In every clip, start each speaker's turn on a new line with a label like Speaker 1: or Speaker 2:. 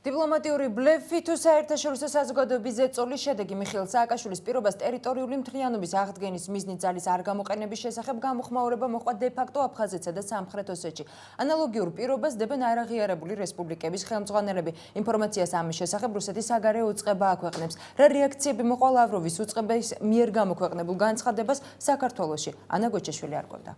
Speaker 1: დიპლომატიური ბლეფი თუ საერთაშორისო საზოგადოების ზეწოლის შედეგი მიხეილ სააკაშვილის პირობას ტერიტორიული მთლიანობის აღდგენის მიზნით ძალის არ გამოყენების შესახებ გამოხმაურება მოჰყვა დე-ფაქტო აფხაზეთსა და სამხრეთ ოსეთში. ანალოგიურ პირობას დებენ არაღიარებული რესპუბლიკების ხელმძღვანელები. ინფორმაციას ამის შესახებ რუსეთის საგარეო უწყება აქვეყნებს. რა რეაქციები მოყვა ლავროვის უწყების მიერ გამოქვეყნებულ განცხადებას საქართველოში? ანა გოჩაშვილი არკვევდა.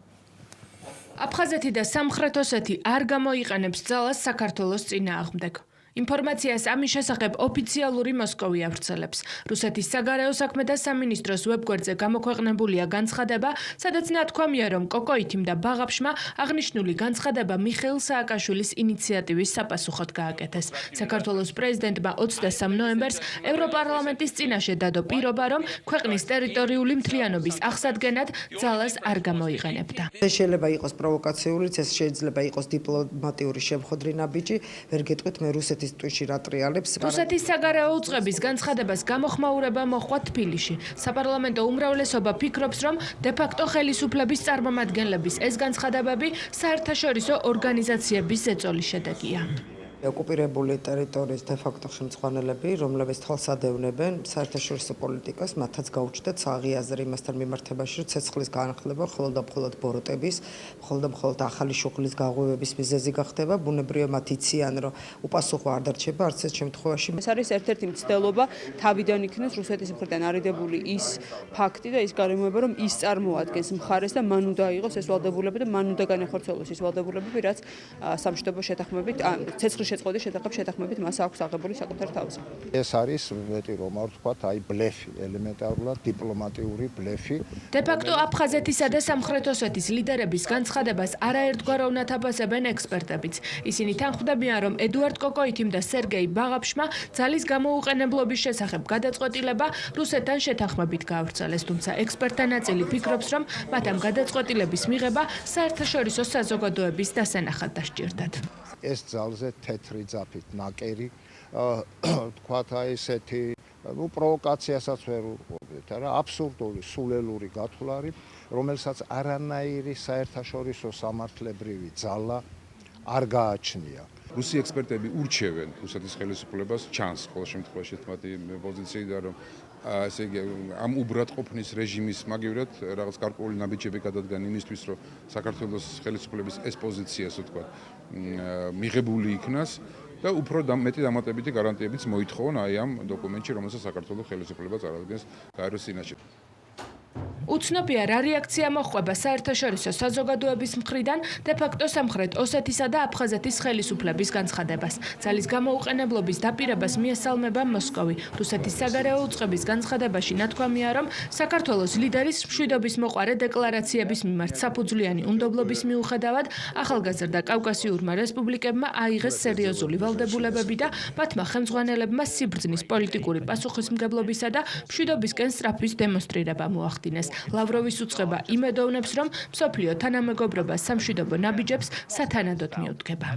Speaker 1: აფხაზეთი და სამხრეთ ოსეთი არ გამოიყენებს ძალას საქართველოს წინააღმდეგ. ინფორმაციას ამის შესახებ ოფიციალური მოსკოვი ავრცელებს. რუსეთის საგარეო საქმეთა სამინისტროს ვებგვერდზე გამოქვეყნებულია განცხადება, სადაც ნათქვამია, რომ კოკოითიმ და ბაღაფშმა აღნიშნული განცხადება მიხეილ სააკაშვილის ინიციატივის საპასუხოდ გააკეთეს. საქართველოს პრეზიდენტმა 23 ნოემბერს ევროპარლამენტის წინაშე დადო პირობა, რომ ქვეყნის ტერიტორიული მთლიანობის აღსადგენად ძალას არ გამოიყენებდა.
Speaker 2: შეიძლება იყოს პროვოკაციული, ეს შეიძლება იყოს დიპლომატიური შემხოდრინა ბიჭი, ვერ გეტყვით მე რუსეთის ტვიში რა ტრიალებს.
Speaker 1: რუსეთის საგარეო უწყების განცხადებას გამოხმაურება მოჰყვა თბილისში. საპარლამენტო უმრავლესობა ფიქრობს, რომ დე-ფაქტო ხელისუფლების წარმომადგენლების ეს განცხადებები საერთაშორისო ორგანიზაციების ზეწოლის შედეგია.
Speaker 2: ოკუპირებული ტერიტორიის დე-ფაქტო ხელმძღვანელები, რომლებიც თვალს ადევნებენ საერთაშორისო პოლიტიკას, მათაც გაუჩნდათ საღი აზრი იმასთან მიმართებაში, რომ ცეცხლის განახლება მხოლოდ და მხოლოდ ბოროტების, მხოლოდ და მხოლოდ ახალი შუღლის გაღვივების მიზეზი გახდება. ბუნებრივია მათ იციან, რომ უპასუხო არ დარჩება არც ერთ შემთხვევაში.
Speaker 3: ეს არის ერთ-ერთი მცდელობა თავიდან იქნეს რუსეთის მხრიდან არიდებული ის ფაქტი და ის გარემოება, რომ ის წარმოადგენს მხარეს და მან უნდა იყოს ეს ვალდებულება და მან უნდა განახორციელოს ის ვალდებულებები, რაც სამშვიდობო შეთანხმებით ცეცხლის შეწყვეტის შეთანხმებით მას აქვს აღებული საკუთარ თავზე.
Speaker 4: ეს არის მეტი რომ არ ვთქვათ, აი ბლეფი, ელემენტარულად დიპლომატიური ბლეფი.
Speaker 1: დე-ფაქტო აფხაზეთისა და სამხრეთ ოსეთის ლიდერების განცხადებას არაერთგვაროვნად აფასებენ ექსპერტებიც. ისინი თანხმდებიან, რომ ედუარდ კოკოითიმ და სერგეი ბაღაფშმა ძალის გამოუყენებლობის შესახებ გადაწყვეტილება რუსეთთან შეთანხმებით გაავრცელეს, თუმცა ექსპერტთა ნაწილი ფიქრობს, რომ მათ ამ გადაწყვეტილების მიღება საერთაშორისო საზოგადოების დასანახად დასჭირდათ.
Speaker 4: ეს ძალზე თეთრი ძაფით ნაკერი, თქვათ აი ესეთი, პროვოკაციასაც ვერ უყურებთ, არა, აბსურდული, სულელური გათვლარი, რომელსაც არანაირი საერთაშორისო სამართლებრივი ძალა არ გააჩნია.
Speaker 5: რუსი ექსპერტები ურჩევენ რუსეთის ხელისუფლებას ჩანს ყოველ შემთხვევაში თმათი პოზიციიდან, რომ ესე იგი ამ უბრალყოფნის რეჟიმის მაგივრად რაღაც გარკვეული ნაბიჯები გადადგან იმისთვის, რომ საქართველოს ხელისუფლების ეს პოზიცია, ასე ვთქვათ, მიღებული იქნას და უფრო მეტი დამატებითი გარანტიებიც მოითხოვონ აი ამ დოკუმენტში, რომელსაც საქართველოს ხელისუფლება წარადგენს გაეროს წინაშე. უცნობია რა რეაქცია მოჰყვება საერთაშორისო საზოგადოების მხრიდან დე-ფაქტო სამხრეთ ოსეთისა და აფხაზეთის ხელისუფლების განცხადებას. ძალის გამოუყენებლობის დაპირებას მიესალმება მოსკოვი. რუსეთის საგარეო უწყების განცხადებაში ნათქვამია, რომ საქართველოს ლიდერის მშვიდობის მოყარე დეკლარაციების მიმართ საფუძვლიანი უნდობლობის მიუხედავად ახალგაზრდა კავკასიურმა რესპუბლიკებმა აიღეს სერიოზული ვალდებულებები და მათმა ხელმძღვანელებმა სიბრძნის პოლიტიკური პასუხისმგებლობისა და მშვიდობისკენ სწრაფვის დემონსტრირება მოახდინეს. ლავროვის უწყება იმედოვნებს, რომ მსოფლიო თანამეგობრობა სამშვიდობო ნაბიჯებს სათანადოდ მიუდგება.